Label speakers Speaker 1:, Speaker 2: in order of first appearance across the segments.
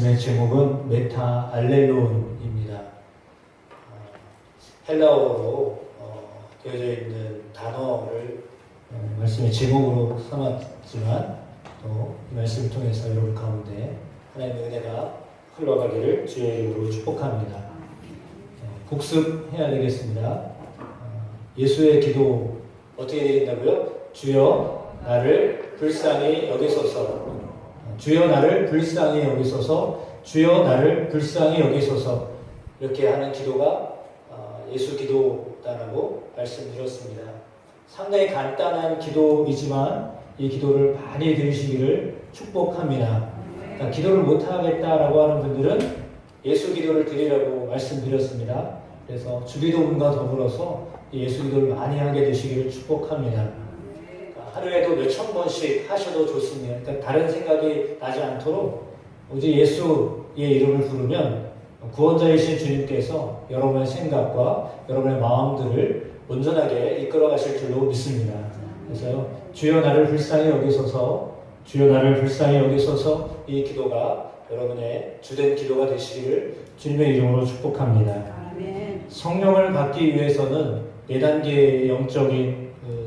Speaker 1: 말씀의 제목은 메타 알렐론입니다. 헬라어로 되어져 있는 단어를 말씀의 제목으로 삼았지만 또 이 말씀을 통해서 여러분 가운데 하나님의 은혜가 흘러가기를 주의 이름으로 축복합니다. 복습해야 되겠습니다. 예수의 기도 어떻게 드린다고요? 주여 나를 불쌍히 여기소서. 주여 나를 불쌍히 여기소서. 주여 나를 불쌍히 여기소서. 이렇게 하는 기도가 예수 기도다라고 말씀드렸습니다. 상당히 간단한 기도이지만 이 기도를 많이 드리시기를 축복합니다. 그러니까 기도를 못하겠다라고 하는 분들은 예수 기도를 드리라고 말씀드렸습니다. 그래서 주기도문과 더불어서 예수 기도를 많이 하게 되시기를 축복합니다. 하루에도 몇천 번씩 하셔도 좋습니다. 그러니까 다른 생각이 나지 않도록 오직 예수의 이름을 부르면 구원자이신 주님께서 여러분의 생각과 여러분의 마음들을 온전하게 이끌어 가실 줄로 믿습니다. 그래서 주여 나를 불쌍히 여기소서, 주여 나를 불쌍히 여기소서, 이 기도가 여러분의 주된 기도가 되시기를 주님의 이름으로 축복합니다. 아멘. 성령을 받기 위해서는 4단계의 영적인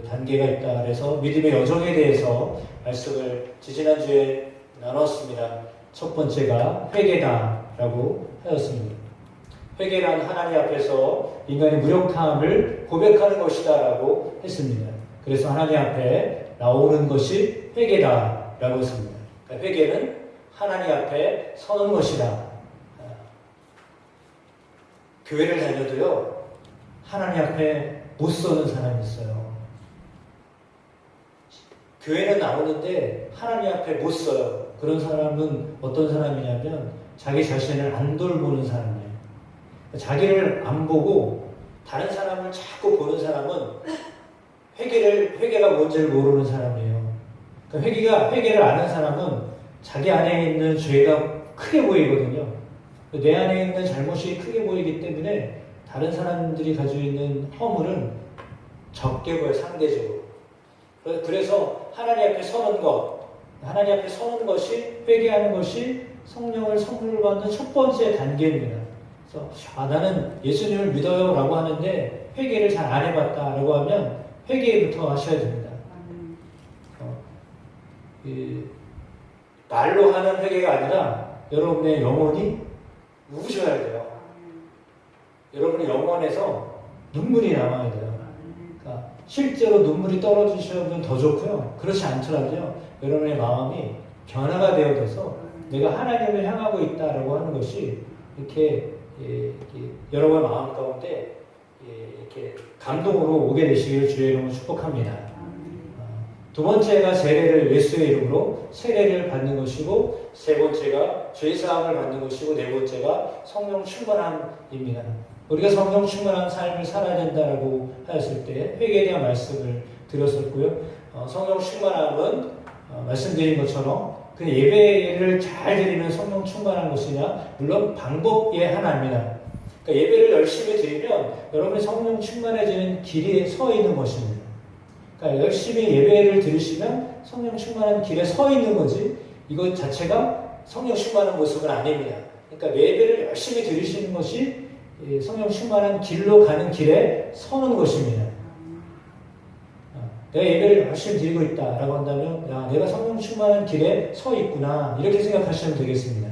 Speaker 1: 단계가 있다. 그래서 믿음의 여정에 대해서 말씀을 지지난주에 나눴습니다. 첫 번째가 회개다라고 하였습니다. 회개란 하나님 앞에서 인간의 무력함을 고백하는 것이다라고 했습니다. 그래서 하나님 앞에 나오는 것이 회개다라고 했습니다. 그러니까 회개는 하나님 앞에 서는 것이다. 교회를 다녀도요, 하나님 앞에 못 서는 사람이 있어요. 교회는 나오는데 하나님 앞에 못 서요. 그런 사람은 어떤 사람이냐면 자기 자신을 안 돌보는 사람이에요. 자기를 안 보고 다른 사람을 자꾸 보는 사람은 회개가 뭔지를 모르는 사람이에요. 그러니까 회개를 아는 사람은 자기 안에 있는 죄가 크게 보이거든요. 내 안에 있는 잘못이 크게 보이기 때문에 다른 사람들이 가지고 있는 허물은 적게 보여요, 상대적으로. 그래서 하나님 앞에 서는 것이 회개하는 것이 성령을 선물을 받는 첫 번째 단계입니다. 그래서 나는 예수님을 믿어요 라고 하는데 회개를 잘 안 해봤다 라고 하면 회개부터 하셔야 됩니다. 말로 하는 회개가 아니라 여러분의 영혼이 우셔야 돼요. 여러분의 영혼에서 눈물이 남아야 돼요. 그러니까 실제로 눈물이 떨어지시면 더 좋고요. 그렇지 않더라도요, 여러분의 마음이 변화가 되어져서 내가 하나님을 향하고 있다라고 하는 것이 이렇게 여러분의 마음 가운데 이렇게 감동으로 오게 되시기를 주의 이름으로 축복합니다. 두 번째가 세례를 예수의 이름으로 세례를 받는 것이고, 세 번째가 죄사함을 받는 것이고, 네 번째가 성령 충만함입니다. 우리가 성령 충만한 삶을 살아야 된다라고 하였을 때 회개에 대한 말씀을 드렸었고요. 성령 충만함은 말씀드린 것처럼 그 예배를 잘 드리면 성령 충만한 것이냐? 물론 방법의 하나입니다. 그러니까 예배를 열심히 드리면 여러분이 성령 충만해지는 길에 서 있는 것입니다. 그러니까 열심히 예배를 들으시면 성령 충만한 길에 서 있는 거지, 이것 자체가 성령 충만한 모습은 아닙니다. 그러니까 예배를 열심히 들으시는 것이 성령 충만한 길로 가는 길에 서는 것입니다. 내가 예배를 열심히 드리고 있다라고 한다면, 야, 내가 성령 충만한 길에 서 있구나, 이렇게 생각하시면 되겠습니다.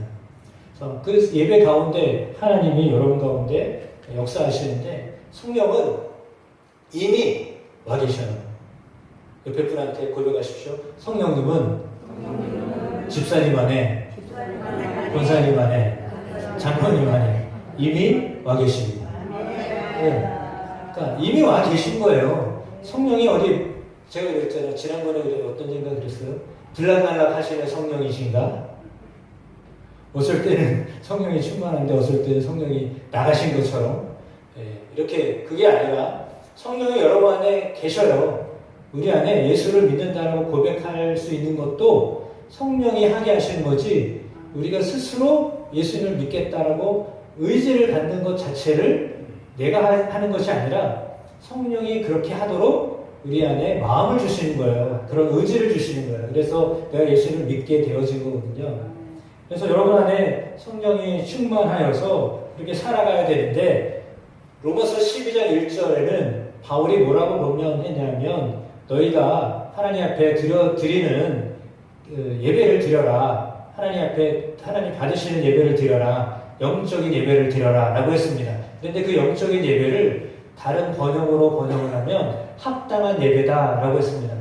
Speaker 1: 그래서 그 예배 가운데 하나님이 여러분 가운데 역사하시는데, 성령은 이미 와 계셔요. 옆에 분한테 고백하십시오. 성령님은 집사님 안에, 권사님 안에, 장로님 안에 이미 와 계십니다. 그러니까 이미 와 계신 거예요. 성령이 어디, 제가 그랬잖아요. 지난번에 어떤 생각 그랬어요? 들락날락 하시는 성령이신가? 어쩔 때는 성령이 충만한데 어쩔 때는 성령이 나가신 것처럼, 이렇게, 그게 아니라 성령이 여러분 안에 계셔요. 우리 안에 예수를 믿는다라고 고백할 수 있는 것도 성령이 하게 하시는 거지, 우리가 스스로 예수님을 믿겠다라고 의지를 갖는 것 자체를 내가 하는 것이 아니라 성령이 그렇게 하도록 우리 안에 마음을 주시는 거예요. 그런 의지를 주시는 거예요. 그래서 내가 예수님을 믿게 되어진 거거든요. 그래서 여러분 안에 성령이 충만하여서 그렇게 살아가야 되는데 로마서 12장 1절에는 바울이 뭐라고 명령했냐면 너희가 하나님 앞에 드리는 예배를 드려라. 하나님 앞에 하나님 받으시는 예배를 드려라. 영적인 예배를 드려라 라고 했습니다. 그런데 그 영적인 예배를 다른 번역을 하면 합당한 예배다 라고 했습니다.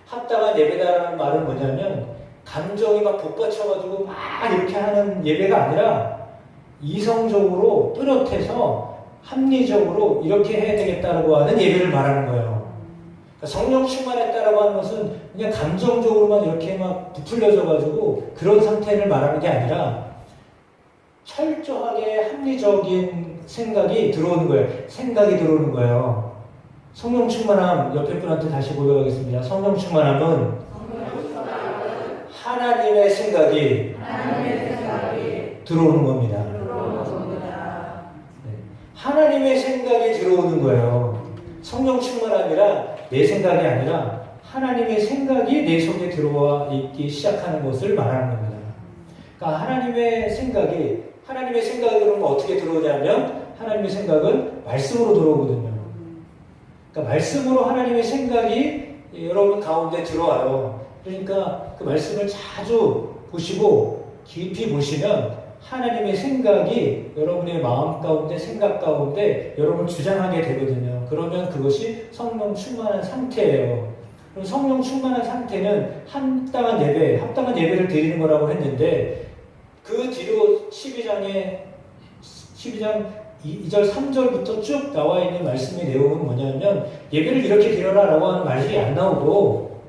Speaker 1: 합당한 예배다라는 말은 뭐냐면 감정이 막 북받쳐가지고 막 이렇게 하는 예배가 아니라 이성적으로 뚜렷해서 합리적으로 이렇게 해야 되겠다라고 하는 예배를 말하는 거예요. 그러니까 성령 충만했다라고 하는 것은 그냥 감정적으로만 이렇게 막 부풀려져가지고 그런 상태를 말하는 게 아니라 철저하게 합리적인 생각이 들어오는 거예요. 생각이 들어오는 거예요. 성령 충만함, 옆에 분한테 다시 고백하겠습니다. 성령 충만함은 하나님의 생각이 들어오는 겁니다. 네. 하나님의 생각이 들어오는 거예요. 성령 충만함이라 내 생각이 아니라 하나님의 생각이 내 속에 들어와 있기 시작하는 것을 말하는 겁니다. 그러니까 하나님의 생각이 들어오면 어떻게 들어오냐면 하나님의 생각은 말씀으로 들어오거든요. 그러니까 말씀으로 하나님의 생각이 여러분 가운데 들어와요. 그러니까 그 말씀을 자주 보시고 깊이 보시면 하나님의 생각이 여러분의 마음 가운데 생각 가운데 여러분을 주장하게 되거든요. 그러면 그것이 성령 충만한 상태예요. 그럼 성령 충만한 상태는 합당한 예배를 드리는 거라고 했는데 그 뒤로 12장 2절 3절부터 쭉 나와 있는 말씀의 내용은 뭐냐면 예배를 이렇게 드려라 라고 하는 말이 안 나오고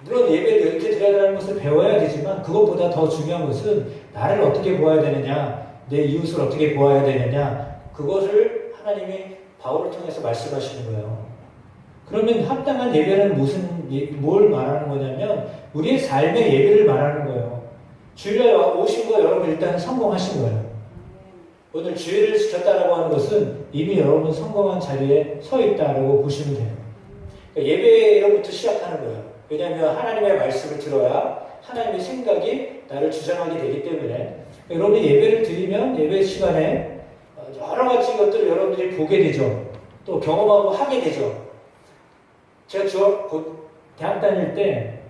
Speaker 1: 물론 예배를 이렇게 드려야하는 것을 배워야 되지만 그것보다 더 중요한 것은 나를 어떻게 보아야 되느냐 내 이웃을 어떻게 보아야 되느냐 그것을 하나님이 바울을 통해서 말씀하시는 거예요. 그러면 합당한 예배는 뭘 말하는 거냐면 우리의 삶의 예배를 말하는 거예요. 주일에 오신 거 여러분 일단 성공하신 거예요. 오늘 주일을 지켰다라고 하는 것은 이미 여러분 성공한 자리에 서 있다라고 보시면 돼요. 그러니까 예배로부터 시작하는 거예요. 왜냐하면 하나님의 말씀을 들어야 하나님의 생각이 나를 주장하게 되기 때문에 여러분이 예배를 드리면 예배 시간에 여러 가지 것들을 여러분들이 보게 되죠. 또 경험하고 하게 되죠. 제가 대학 다닐 때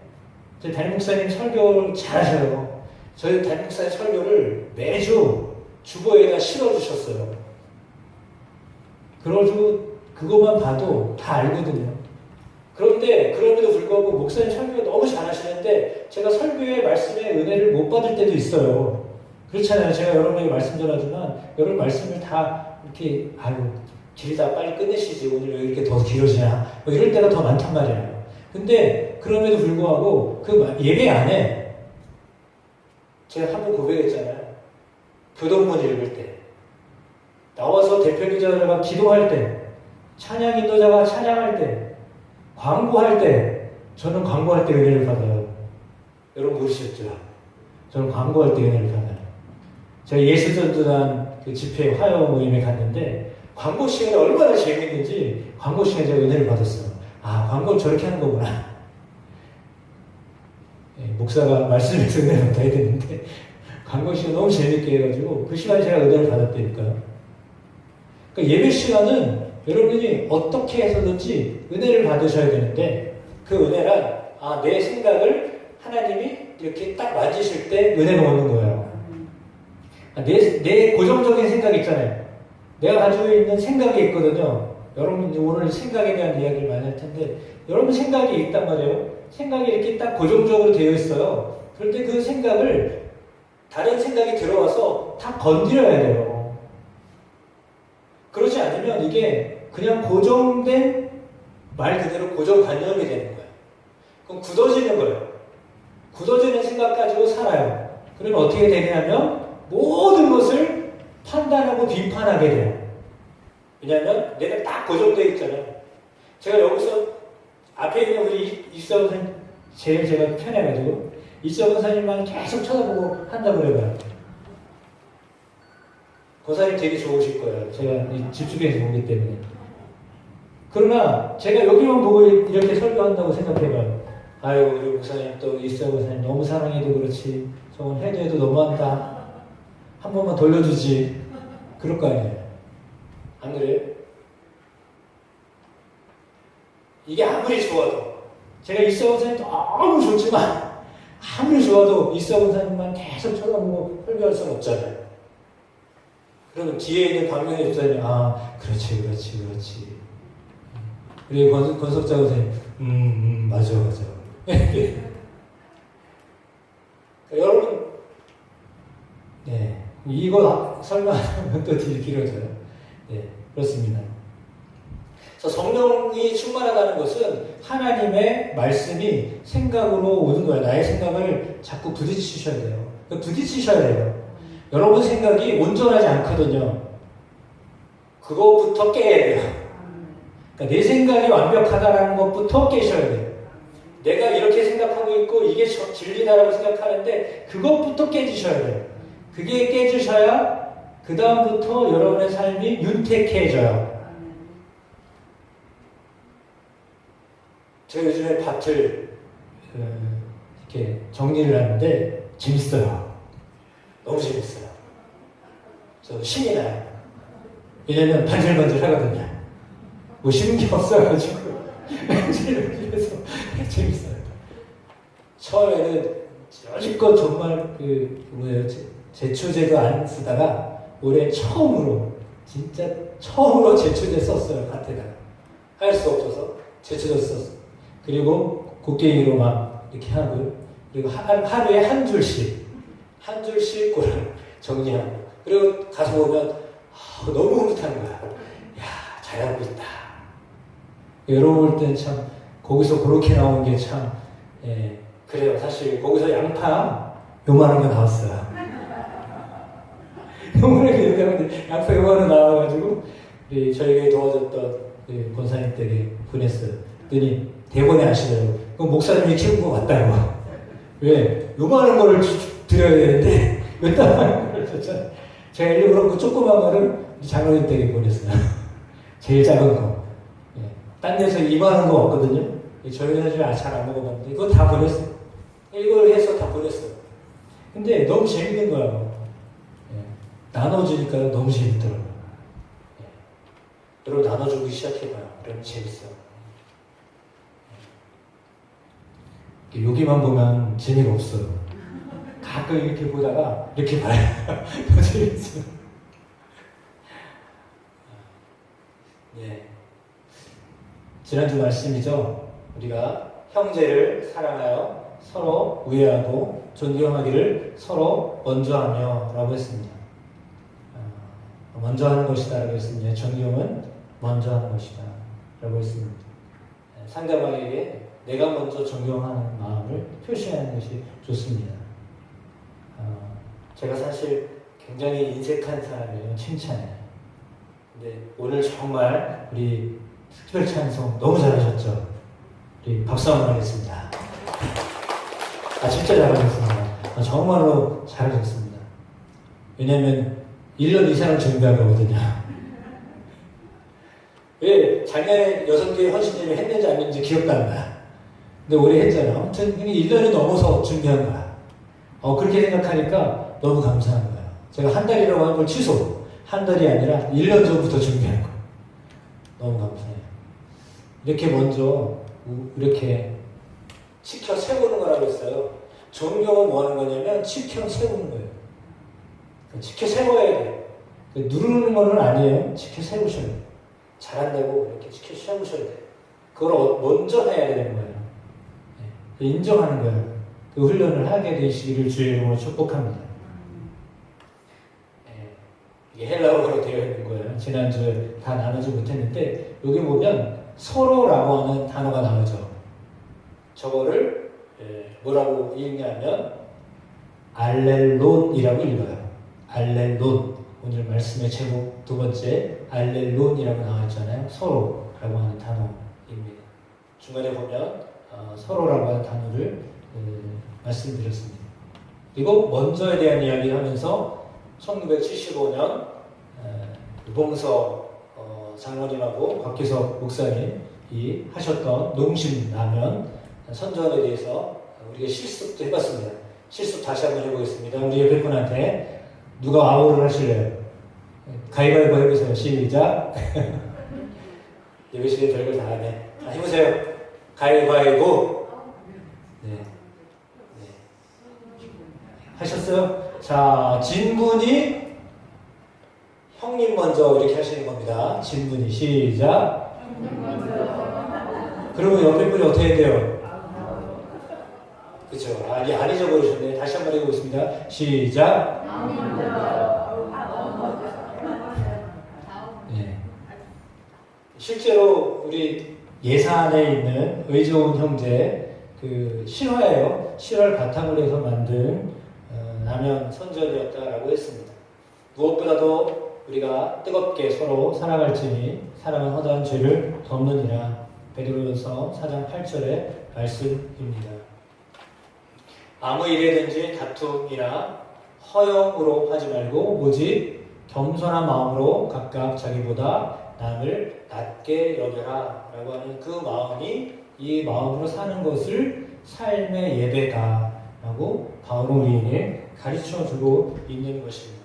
Speaker 1: 저희 담임 목사님 설교를 잘하셔요. 저희 담임 목사님 설교를 매주 주보에다 실어주셨어요. 그래가지고 그것만 봐도 다 알거든요. 그런데 그럼에도 불구하고 목사님 설교가 너무 잘하시는데 제가 설교의 말씀의 은혜를 못 받을 때도 있어요. 그렇잖아요. 제가 여러분에게 말씀 전하지만 여러분 말씀을 다 이렇게 길다 빨리 끝내시지 오늘 왜 이렇게 더 길어지냐 뭐 이럴 때가 더 많단 말이에요. 근데 그럼에도 불구하고 그 예배 안에 제가 한번 고백했잖아요. 교동문 읽을 때 나와서 대표 기자가 기도할 때 찬양 인도자가 찬양할 때 광고할 때 저는 광고할 때 은혜를 받아요. 여러분 모르셨죠? 저는 광고할 때 은혜를 받아요. 제가 예수전도단 그 집회 화요 모임에 갔는데 광고 시간이 얼마나 재밌는지 광고 시간에 제가 은혜를 받았어요. 아, 광고는 저렇게 하는 거구나. 네, 목사가 말씀해서 은혜를 받아야 되는데 광고 시간 너무 재밌게 해가지고 그 시간에 제가 은혜를 받았다니까요. 그러니까 예배 시간은 여러분이 어떻게 해서든지 은혜를 받으셔야 되는데 그 은혜란 내 생각을 하나님이 이렇게 딱 만지실 때 은혜가 오는 거예요. 내 고정적인 생각 있잖아요. 내가 가지고 있는 생각이 있거든요. 여러분 오늘 생각에 대한 이야기를 많이 할 텐데 여러분 생각이 있단 말이에요. 생각이 이렇게 딱 고정적으로 되어 있어요. 그런데 그 생각을 다른 생각이 들어와서 다 건드려야 돼요. 그러지 않으면 이게 그냥 고정된 말 그대로 고정관념이 되는 거예요. 그럼 굳어지는 거예요. 굳어지는 생각 가지고 살아요. 그러면 어떻게 되냐면 모든 것을 판단하고 비판하게 돼요. 왜냐하면 내가 딱 고정되어 있잖아요. 제가 여기서 앞에 있는 우리 이수정 선생님 제일 제가 편해가지고 이수정 선생님만 계속 쳐다보고 한다고 그래요. 고사님 되게 좋으실 거예요. 제가 집중해서 보기 때문에. 그러나 제가 여기만 보고 이렇게 설교한다고 생각해봐요. 아유 우리 목사님 또 이수정 목사님 너무 사랑해도 그렇지 저건 해도 해도 너무한다. 한 번만 돌려주지. 그럴 거 아니에요. 안 그래요? 이게 아무리 좋아도, 제가 이사 원사님 너무 좋지만, 아무리 좋아도 이사 원사님만 계속 쳐다보고 설교할 수는 없잖아요. 그러면 뒤에 있는 박명희 집사님이, 그렇지, 그렇지, 그렇지. 그리고 권석자 원사님, 맞아. 여러분, 네, 이거 설명하면 또 길어져요. 네, 그렇습니다. 그래서 성령이 충만하다는 것은 하나님의 말씀이 생각으로 오는 거예요. 나의 생각을 자꾸 부딪히셔야 돼요. 부딪히셔야 돼요. 여러분 생각이 온전하지 않거든요. 그것부터 깨야 돼요. 그러니까 내 생각이 완벽하다는 것부터 깨셔야 돼요. 내가 이렇게 생각하고 있고 이게 진리다라고 생각하는데 그것부터 깨지셔야 돼요. 그게 깨지셔야 그 다음부터 여러분의 삶이 윤택해져요. 제가 요즘에 밭을 이렇게 정리를 하는데 재밌어요. 너무 재밌어요. 저 신이 나요. 왜냐면 반질반질 하거든요. 뭐 쉬운 게 없어가지고 반질반질해서 재밌어요. 처음에는 여지껏 정말 제초제도 안 쓰다가 올해 진짜 처음으로 제초제 썼어요. 밭에다가 할 수 없어서 제초제 썼어요. 그리고 곡괭이로 막 이렇게 하고요. 그리고 하루에 한 줄씩 꼴을 정리하고. 그리고 가서 보면 너무 흐뭇한 거야. 야, 잘하고 있다. 여러분 볼 땐 참 거기서 그렇게 나온 게 참 그래요. 사실 거기서 양파 요만한 거 나왔어요. 요만하게 이렇게 하는데 양파 요만한 거 나와가지고 저에게 도와줬던 권사님 댁에 보냈어요. 그랬더니 대본에 아시더라고요. 그럼 목사님이 키운 거 맞다고. 왜? 요만한 거를 드려야 되는데 왜 따만한 거를 줬잖아요. 제가 일부러 그 조그만 거를 장로님 댁에 보냈어요. 제일 작은 거. 딴 데서 이만한 거 왔거든요. 저희 사실 잘 안 먹어봤는데 이거 다 보냈어요. 이걸 해서 다 보냈어요. 근데 너무 재밌는 거예요. 나눠주니까 너무 재밌더라고요. 여러분 나눠주기 시작해봐요. 그러면 재밌어요. 여기만 보면 재미가 없어요. 가끔 이렇게 보다가 이렇게 봐요. 더 재밌어요. 네. 지난주 말씀이죠. 우리가 형제를 사랑하여 서로 우애하고 존경하기를 서로 먼저 하며 라고 했습니다. 먼저 하는 것이다 라고 했습니다. 존경은 먼저 하는 것이다 라고 했습니다. 상대방에게 내가 먼저 존경하는 마음을 표시하는 것이 좋습니다. 제가 사실 굉장히 인색한 사람이에요. 칭찬에. 근데 오늘 정말 우리 특별 찬송 너무 잘하셨죠? 우리 박수 한번 하겠습니다. 진짜 잘하셨습니다. 정말로 잘하셨습니다. 왜냐면 1년 이상을 준비한 거거든요. 왜 작년에 6개 헌신일을 했는지 안 했는지 기억도 안 나. 근데 올해 했잖아요. 아무튼 1년이 넘어서 준비한 거야. 그렇게 생각하니까 너무 감사한 거야. 제가 한 달이라고 한 걸 취소. 한 달이 아니라 1년 전부터 준비한 거. 너무 감사해요. 이렇게 먼저 이렇게 치켜 세우는 거라고 했어요. 존경은 뭐 하는 거냐면 치켜 세우는 거예요. 치켜 세워야 돼요. 누르는 거는 아니에요. 치켜 세우셔야 돼요. 잘한다고 이렇게 치켜 세우셔야 돼요. 그걸 먼저 해야 되는 거예요. 인정하는 거예요. 그 훈련을 하게 되시기를 주의 이름으로 축복합니다. 이게 헬라어로 되어 있는 거예요. 지난주에 다 나누지 못했는데 여기 보면 서로라고 하는 단어가 나오죠. 저거를 뭐라고 읽냐면 알렐론이라고 읽어요. 알렐론. 오늘 말씀의 제목 두 번째 알렐론이라고 나와있잖아요. 서로라고 하는 단어입니다. 중간에 보면 서로라고 하는 단어를 말씀드렸습니다. 그리고 먼저에 대한 이야기를 하면서 1975년 유봉서 장로님하고 곽기석 목사님이 하셨던 농심 라면 선전에 대해서 우리가 실습도 해봤습니다. 실수 다시 한번 해보겠습니다. 우리 옆에 분한테 누가 아우를 하실래요? 가위바위보 해보세요. 시작. 예배실에 별걸 다 하네. 자, 해보세요. 가위바위보. 네. 네. 하셨어요? 자, 진분이 형님 먼저 이렇게 하시는 겁니다. 진분이 시작. 그러면 옆에 분이 어떻게 해야 돼요? 그렇죠. 안 잊어버리셨네. 다시 한번 해보겠습니다. 시작. 네. 실제로 우리 예산에 있는 의좋은 형제 그 실화예요. 실화를 바탕으로 해서 만든 라면 선전이었다라고 했습니다. 무엇보다도 우리가 뜨겁게 서로 사랑할지니 사랑은 허다한 죄를 덮느니라. 베드로전서 4장 8절의 말씀입니다. 아무 일에든지 다툼이나 허영으로 하지 말고 오직 겸손한 마음으로 각각 자기보다 남을 낮게 여겨라 라고 하는 그 마음이 이 마음으로 사는 것을 삶의 예배다 라고 바울은 우리에게 가르쳐주고 있는 것입니다.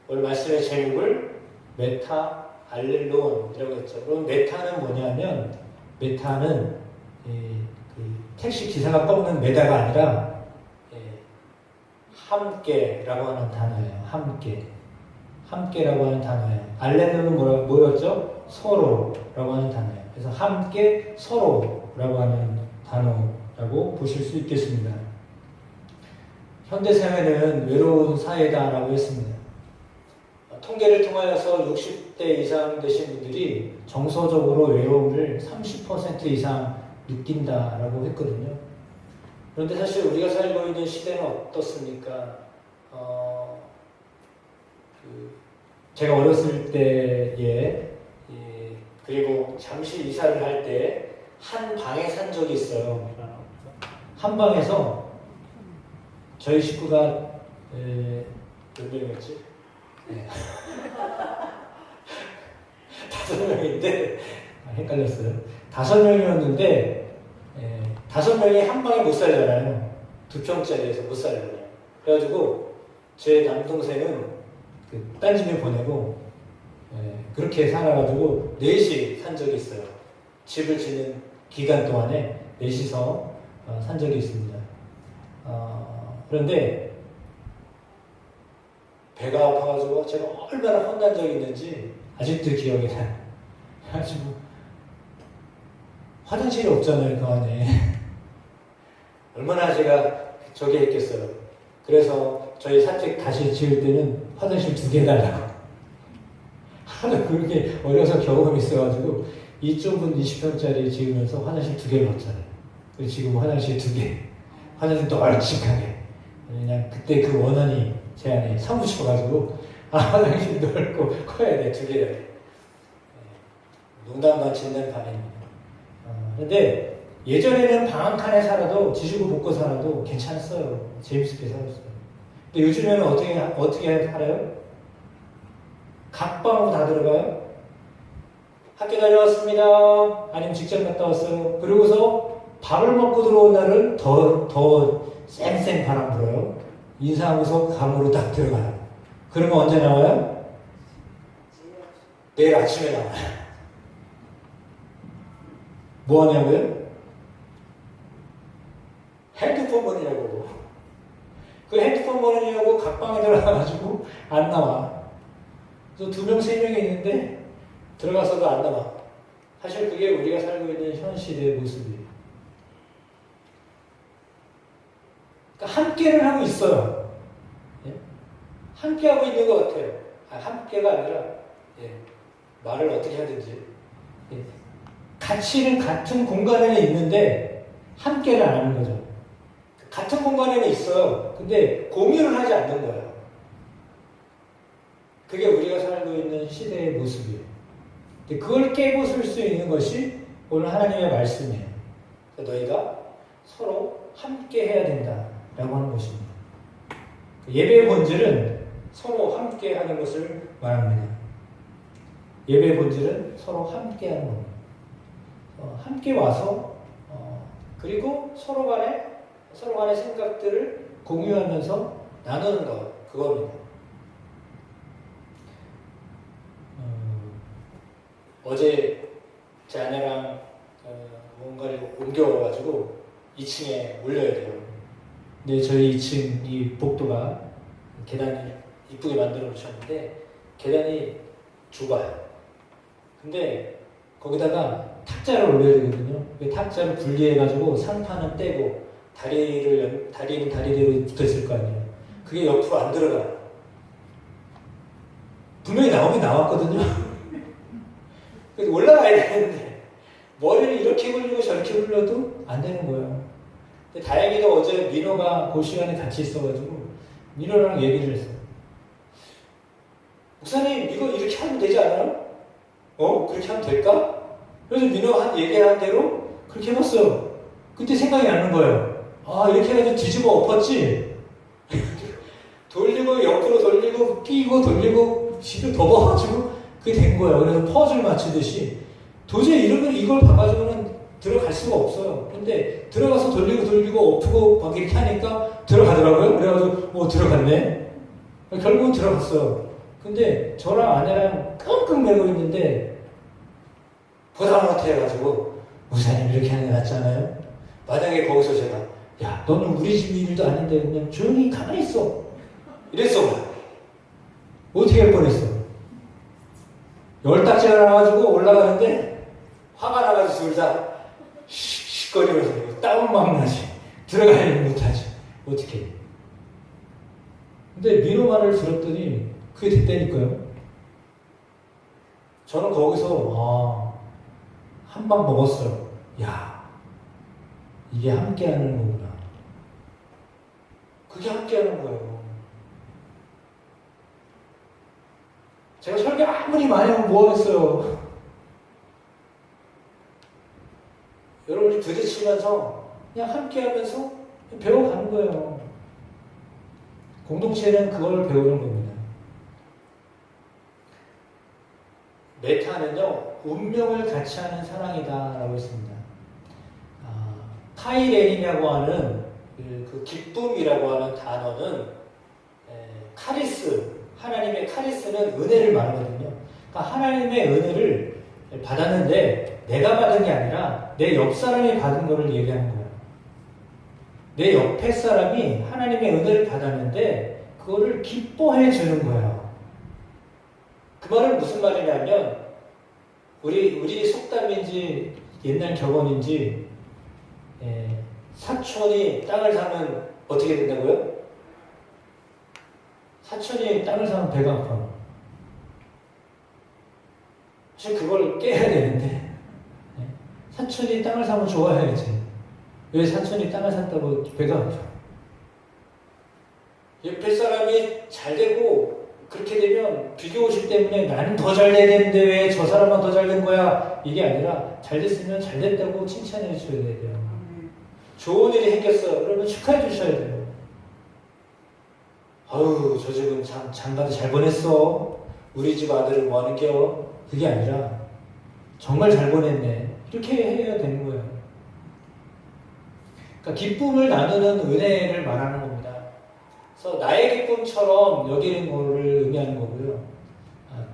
Speaker 1: 오늘 말씀의 제목을 메타 알렐론이라고 했죠. 그럼 메타는 뭐냐면 메타는 택시 기사가 꺾는 메다가 아니라 함께라고 하는 단어예요. 함께라고 하는 단어예요. 알렐론은 뭐였죠? 서로라고 하는 단어예요. 그래서 함께 서로라고 하는 단어라고 보실 수 있겠습니다. 현대사회는 외로운 사회다라고 했습니다. 통계를 통하여서 60대 이상 되신 분들이 정서적으로 외로움을 30% 이상 느낀다라고 했거든요. 그런데 사실 우리가 살고 있는 시대는 어떻습니까? 제가 어렸을 때에 그리고 잠시 이사를 할 때 한 방에 산 적이 있어요. 한 방에서 저희 식구가 몇 명이었지? 5명인데 헷갈렸어요. 5명이었는데 5명이 한 방에 못 살잖아요. 2평짜리에서 못 살잖아요. 그래가지고 제 남동생은 딴 집에 보내고 그렇게 살아가지고 넷이 산 적이 있어요. 집을 짓는 기간 동안에 넷이서 산 적이 있습니다. 그런데 배가 아파가지고 제가 얼마나 혼난 적이 있는지 아직도 기억이 나요. 그래가지고 화장실이 없잖아요, 그 안에. 얼마나 제가 저기 했겠어요. 그래서 저희 사택 다시 지을 때는 화장실 2개 달라고. 하도 그렇게 어려서 경험이 있어가지고 이 좁은 20평짜리 지으면서 화장실 2개를 넣었잖아요. 그리고 지금 화장실 2개. 화장실 널찍하게. 그냥 그때 그 원한이 제 안에 사무쳐가지고 화장실 넓고 커야 돼, 2개를. 농담 반 진담 반입니다. 근데 예전에는 방 한 칸에 살아도 지지고 볶고 살아도 괜찮았어요. 재밌게 살았어요. 근데 요즘에는 어떻게 살아요? 각 방으로 다 들어가요. 학교 다녀왔습니다. 아니면 직장 갔다 왔어요. 그러고서 밥을 먹고 들어온 날은 더 쌩쌩 바람 불어요. 인사하고서 감으로 딱 들어가요. 그러면 언제 나와요? 내일 아침에 나와요. 뭐 하냐고요? 핸드폰 보느냐고. 그 핸드폰 보느냐고 각 방에 들어가가지고 안 나와. 그래서 2명, 3명이 있는데 들어가서도 안 나와. 사실 그게 우리가 살고 있는 현 시대의 모습이에요. 그러니까 함께를 하고 있어요. 예? 함께 하고 있는 것 같아요. 함께가 아니라 말을 어떻게 하든지 가치는 같은 공간에 있는데 함께를 안 하는 거죠. 같은 공간에는 있어요. 근데 공유를 하지 않는 거예요. 그게 우리가 살고 있는 시대의 모습이에요. 그걸 깨부술 수 있는 것이 오늘 하나님의 말씀이에요. 너희가 서로 함께 해야 된다라고 하는 것입니다. 예배의 본질은 서로 함께 하는 것을 말합니다. 예배의 본질은 서로 함께 하는 겁니다. 함께 와서 그리고 서로 간의 생각들을 공유하면서 나누는 것, 그겁니다. 어제 제 아내랑 뭔가를 옮겨가지고 2층에 올려야 돼요. 근데 저희 2층 이 복도가 계단을 이쁘게 만들어 놓으셨는데 계단이 좁아요. 근데 거기다가 탁자를 올려야 되거든요. 그 탁자를 분리해가지고 상판은 떼고 다리는 다리대로 붙어있을 거 아니에요. 그게 옆으로 안 들어가요. 분명히 나오긴 나왔거든요. 그래서 올라가야 되는데 머리를 이렇게 굴리고 저렇게 굴려도 안 되는 거예요. 근데 다행히도 어제 민호가 그 시간에 같이 있어가지고 민호랑 얘기를 했어요. 목사님 이거 이렇게 하면 되지 않아요? 그렇게 하면 될까? 그래서 민호가 얘기한 대로 그렇게 해봤어요. 그때 생각이 나는 거예요. 이렇게 해가지고 뒤집어 엎었지? 돌리고 옆으로 돌리고 끼고 돌리고 뒤로 덮어가지고 그게 된 거예요. 그래서 퍼즐 맞추듯이 도저히 이걸 봐가지고는 들어갈 수가 없어요. 근데 들어가서 돌리고 엎고 막 이렇게 하니까 들어가더라고요. 그래가지고 들어갔네? 결국은 들어갔어요. 근데 저랑 아내랑 끙끙 매고 있는데 보다못해 해가지고 목사님 이렇게 하는 게 낫잖아요. 만약에 거기서 제가 야 너는 우리 집 일도 아닌데 그냥 조용히 가만히 있어 이랬어. 어떻게 할 뻔했어. 열딱지가 나가지고 올라가는데 화가 나가지고 둘 다 씩씩거리면서 땀은 막 나지. 들어가려면 못하지. 어떻게. 근데 민호 말을 들었더니 그게 됐다니까요. 저는 거기서 한 방 먹었어요. 야 이게 함께하는 거구나. 그게 함께하는 거예요. 제가 설교 아무리 많이 하면 뭐하겠어요. 여러분이 부딪히면서 그냥 함께하면서 배워가는 거예요. 공동체는 그걸 배우는 겁니다. 메타는요, 운명을 같이 하는 사랑이다 라고 했습니다. 카이렌이라고 하는 그 기쁨이라고 하는 단어는 카리스, 하나님의 카리스는 은혜를 말하거든요. 그러니까 하나님의 은혜를 받았는데 내가 받은 게 아니라 내 옆 사람이 받은 거를 얘기하는 거예요. 내 옆에 사람이 하나님의 은혜를 받았는데 그거를 기뻐해 주는 거예요. 그 말은 무슨 말이냐면 우리 속담인지 옛날 격언인지 사촌이 땅을 사면 어떻게 된다고요? 사촌이 땅을 사면 배가 아파. 사실 그걸 깨야 되는데 사촌이 땅을 사면 좋아해야지. 왜 사촌이 땅을 샀다고 배가 아파? 옆에 사람이 잘 되고 그렇게 되면 비교의식 때문에 나는 더 잘 돼야 되는데 왜 저 사람만 더 잘 된 거야? 이게 아니라 잘 됐으면 잘 됐다고 칭찬해 주셔야 돼요. 좋은 일이 생겼어. 그러면 축하해 주셔야 돼요. 아유, 저 집은 참 장가도 잘 보냈어. 우리 집 아들은 뭐 하는겨? 그게 아니라 정말 잘 보냈네. 이렇게 해야 되는 거예요. 그러니까 기쁨을 나누는 은혜를 말하는 겁니다. 그래서 나의 기쁨처럼 여기는 거를 의미하는 거고요.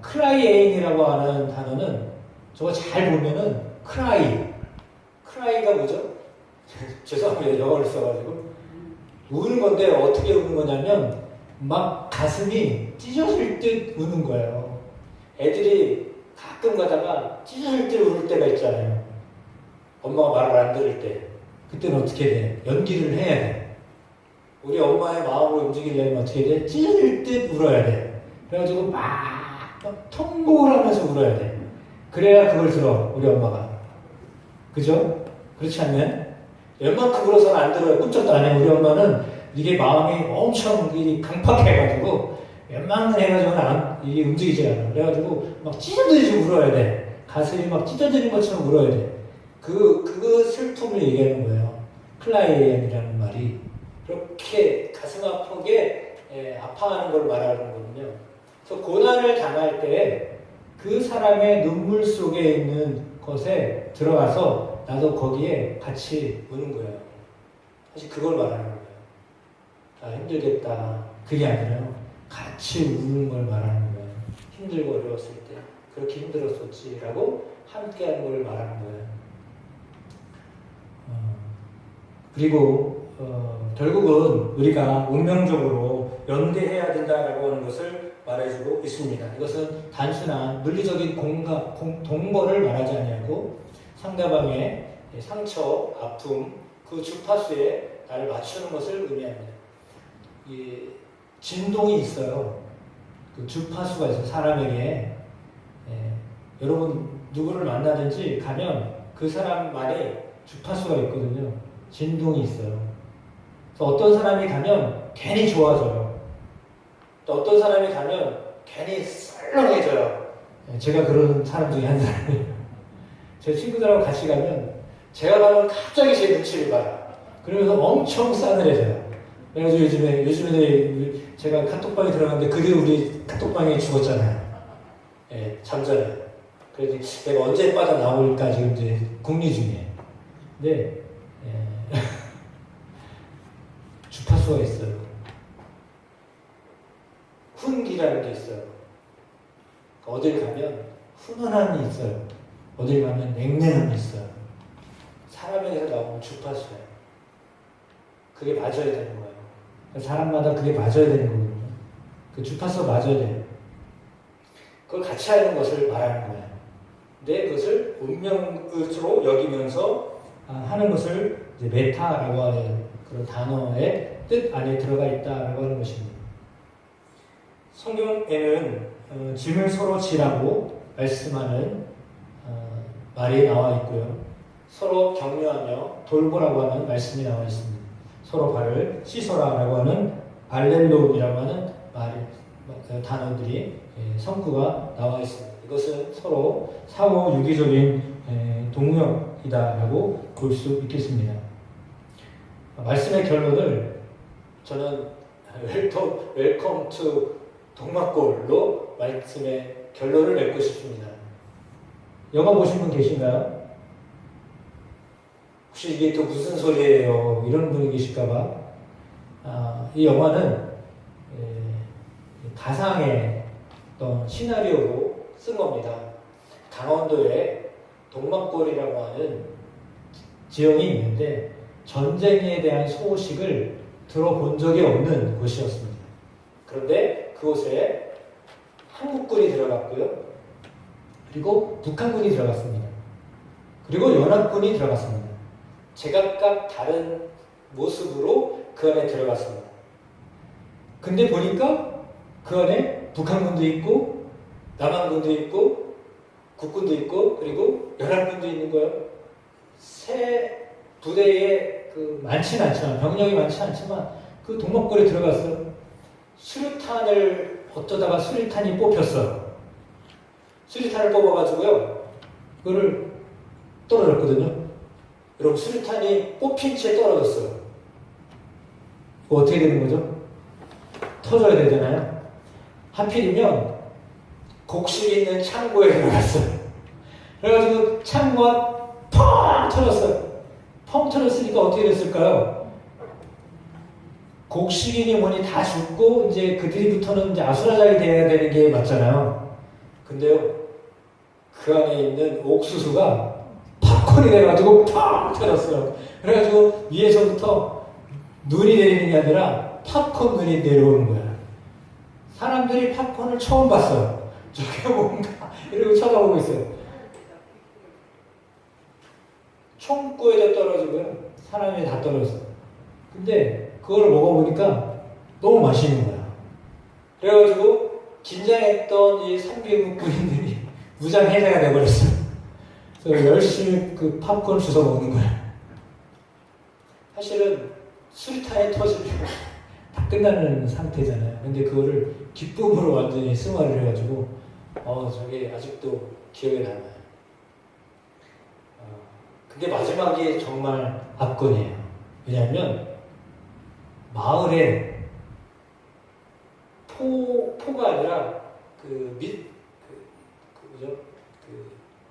Speaker 1: 크라이에인이라고 하는 단어는 저거 잘 보면은 크라이가 뭐죠? 죄송합니다. 영어를 써가지고 우는 건데 어떻게 우는 거냐면 막 가슴이 찢어질 듯 우는 거예요. 애들이 가끔 가다가 찢어질 듯 울 때가 있잖아요. 엄마가 말을 안 들을 때 그때는 어떻게 돼? 연기를 해야 돼. 우리 엄마의 마음을 움직이려면 어떻게 돼? 찢어질 듯 울어야 돼. 그래가지고 막 통곡을 하면서 울어야 돼. 그래야 그걸 들어 우리 엄마가. 그죠? 그렇지 않나요? 웬만큼 울어서는 안 들어요. 꿈쩍도 안 해요. 우리 엄마는 이게 마음이 엄청 강팍해가지고 웬만큼 해가지고는 이게 움직이지 않아. 그래가지고 막 찢어지듯이 울어야 돼. 가슴이 막 찢어지는 것처럼 울어야 돼. 그 슬픔을 얘기하는 거예요. 클라이엔이라는 말이. 그렇게 가슴 아프게 아파하는 걸 말하는 거거든요. 그래서 고난을 당할 때 그 사람의 눈물 속에 있는 것에 들어가서 나도 거기에 같이 우는 거예요. 사실 그걸 말하는 거예요. 힘들겠다. 그게 아니라요. 같이 우는 걸 말하는 거예요. 힘들고 어려웠을 때 그렇게 힘들었었지라고 함께하는 걸 말하는 거예요. 그리고 결국은 우리가 운명적으로 연대해야 된다라고 하는 것을 말해주고 있습니다. 이것은 단순한 물리적인 동거를 말하지 아니하고 상대방의 상처, 아픔, 그 주파수에 나를 맞추는 것을 의미합니다. 이 진동이 있어요. 그 주파수가 있어요. 사람에게. 여러분 누구를 만나든지 가면 그 사람만의 주파수가 있거든요. 진동이 있어요. 그래서 어떤 사람이 가면 괜히 좋아져요. 또 어떤 사람이 가면 괜히 썰렁해져요. 제가 그런 사람 중에 한 사람이에요. 제 친구들하고 같이 가면 제가 가면 갑자기 제 눈치를 봐요. 그러면서 엄청 싸늘해져요. 그래가지고 요즘에 제가 카톡방에 들어갔는데 그게 우리 카톡방에 죽었잖아요. 예, 잠자요. 그래서 내가 언제 빠져나올까 지금 이제 궁리 중이에요. 근데 주파수가 있어요. 훈기라는 게 있어요. 어딜 가면 훈훈함이 있어요. 어딜 가면 냉랭함이 있어요. 사람에게서 나오는 주파수예요. 그게 맞아야 되는 거예요. 사람마다 그게 맞아야 되는 거거든요. 그 주파수가 맞아야 돼요. 그걸 같이 하는 것을 말하는 거예요. 근데 그것을 운명으로 여기면서 하는 것을 이제 메타라고 하는 그런 단어의 뜻 안에 들어가 있다라고 하는 것입니다. 성경에는 짐을 서로 지라고 말씀하는 말이 나와 있고요. 서로 격려하며 돌보라고 하는 말씀이 나와 있습니다. 서로 발을 씻어라라고 하는 발렐론이라고 하는 단어들이 성구가 나와 있습니다. 이것은 서로 상호 유기적인 동력이다라고 볼 수 있겠습니다. 말씀의 결론을 저는 웰컴 투 동막골로 말씀의 결론을 맺고 싶습니다. 영화 보신 분 계신가요? 혹시 이게 또 무슨 소리예요? 이런 분이 계실까봐. 이 영화는 가상의 어떤 시나리오로 쓴 겁니다. 강원도에 동막골이라고 하는 지형이 있는데 전쟁에 대한 소식을 들어본 적이 없는 곳이었습니다. 그런데 그곳에 한국군이 들어갔고요. 그리고 북한군이 들어갔습니다. 그리고 연합군이 들어갔습니다. 제각각 다른 모습으로 그 안에 들어갔습니다. 근데 보니까 그 안에 북한군도 있고 남한군도 있고 국군도 있고 그리고 연합군도 있는 거예요. 세 부대에 많지는 않지만 병력이 많지 않지만 그 동막골에 들어갔어요. 수류탄을 어쩌다가 수류탄이 뽑혔어요. 수류탄을 뽑아가지고요. 그거를 떨어졌거든요. 여러분 수류탄이 뽑힌 채 떨어졌어요. 그거 어떻게 되는 거죠? 터져야 되잖아요. 하필이면 곡식 있는 창고에 들어갔어요. 그래가지고 창고가 펑 터졌어요. 펑 터졌으니까 어떻게 됐을까요? 곡식이니 뭐니 다 죽고 이제 그들이부터는 이제 아수라장이 돼야 되는 게 맞잖아요. 근데요, 그 안에 있는 옥수수가 팝콘이 돼가지고 펑 터졌어요. 그래가지고 위에서부터 눈이 내리는 게 아니라 팝콘 눈이 내려오는 거야. 사람들이 팝콘을 처음 봤어요. 저게 뭔가 이러고 쳐다보고 있어요. 총구에도 떨어지고요. 사람이 다 떨어졌어요. 근데 그걸 먹어보니까 너무 맛있는 거야. 그래가지고 긴장했던 이 상비국 군인들이 무장해제가 돼버렸어요. 그래서 열심히 그 팝콘 주워 먹는 거야. 사실은 수류탄이 터지면 다 끝나는 상태잖아요. 근데 그거를 기쁨으로 완전히 승화를 해가지고 저게 아직도 기억에 남아요. 근데 마지막이 정말 압권이에요. 왜냐하면 마을에 포가 아니라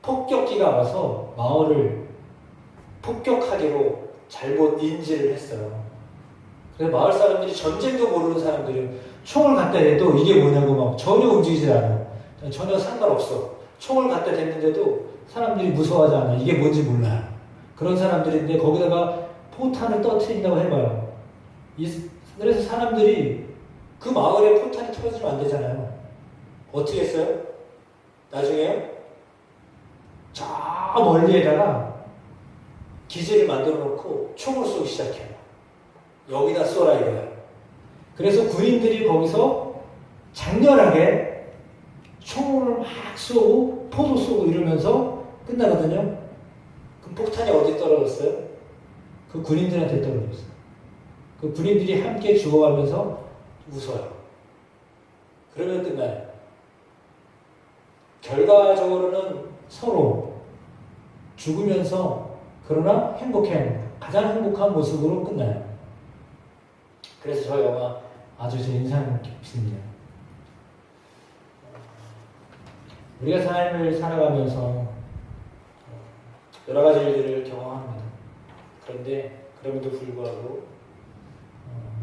Speaker 1: 폭격기가 와서 마을을 폭격하기로 잘못 인지를 했어요. 그래서 마을 사람들이 전쟁도 모르는 사람들은 총을 갖다 대도 이게 뭐냐고 막 전혀 움직이질 않아. 전혀 상관없어. 총을 갖다 댔는데도 사람들이 무서워하지 않아. 이게 뭔지 몰라요. 그런 사람들인데 거기다가 포탄을 떠트린다고 해봐요. 그래서 사람들이 그 마을에 포탄이 터지면 안 되잖아요. 어떻게 했어요? 나중에요? 저 멀리에다가 기지를 만들어 놓고 총을 쏘기 시작해요. 여기다 쏘라 이거야. 그래서 군인들이 거기서 장렬하게 총을 막 쏘고 포도 쏘고 이러면서 끝나거든요. 그럼 폭탄이 어디 떨어졌어요? 그 군인들한테 떨어졌어요. 그 군인들이 함께 죽어가면서 웃어요. 그러면 끝나요. 결과적으로는 서로 죽으면서 그러나 가장 행복한 모습으로 끝나요. 그래서 저 영화 아주 제 인상 깊습니다. 우리가 삶을 살아가면서 여러 가지 일들을 경험합니다. 그런데 그럼에도 불구하고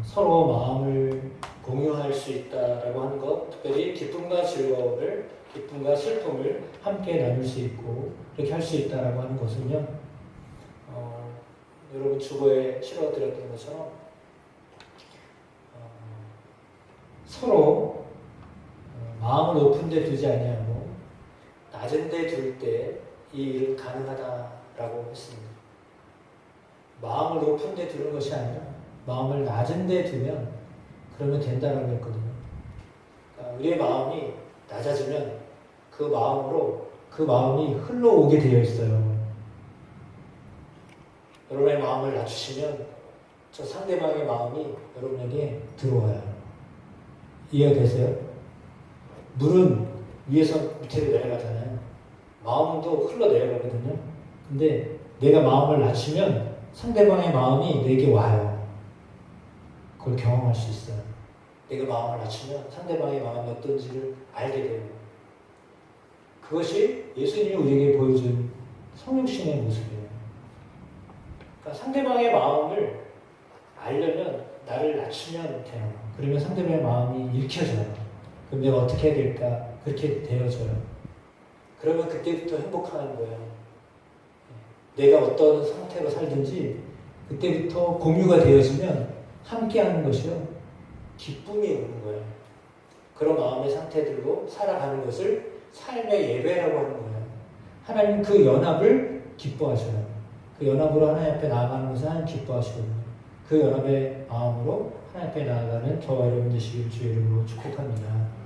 Speaker 1: 서로 마음을 공유할 수 있다라고 하는 것, 특별히 기쁨과 즐거움을, 기쁨과 슬픔을 함께 나눌 수 있고 그렇게 할 수 있다라고 하는 것은요, 여러분 주보에 실어드렸던 것처럼 서로 마음을 높은 데 두지 아니하고 낮은 데 둘 때 이 일은 가능하다라고 했습니다. 마음을 높은 데 두는 것이 아니라 마음을 낮은 데 두면 그러면 된다라고 했거든요. 그러니까 우리의 마음이 낮아지면 그 마음으로 그 마음이 흘러오게 되어 있어요. 여러분의 마음을 낮추시면 저 상대방의 마음이 여러분에게 들어와요. 이해가 되세요? 물은 위에서 밑으로 내려가잖아요. 마음도 흘러내려가거든요. 근데 내가 마음을 낮추면 상대방의 마음이 내게 와요. 그걸 경험할 수 있어요. 내가 마음을 낮추면 상대방의 마음이 어떤지를 알게 돼요. 그것이 예수님이 우리에게 보여준 성육신의 모습이에요. 그러니까 상대방의 마음을 알려면 나를 낮추면 돼요. 그러면 상대방의 마음이 읽혀져요. 그럼 내가 어떻게 해야 될까? 그렇게 되어져요. 그러면 그때부터 행복한 거예요. 내가 어떤 상태로 살든지 그때부터 공유가 되어지면 함께하는 것이요, 기쁨이 오는 거예요. 그런 마음의 상태들로 살아가는 것을 삶의 예배라고 하는 거예요. 하나님 그 연합을 기뻐하셔요. 그 연합으로 하나님 앞에 나아가는 것을 하나님 기뻐하시거든요. 그 연합의 마음으로 하나님 앞에 나아가는 저와 여러분 되시길 주의 이름으로 축복합니다.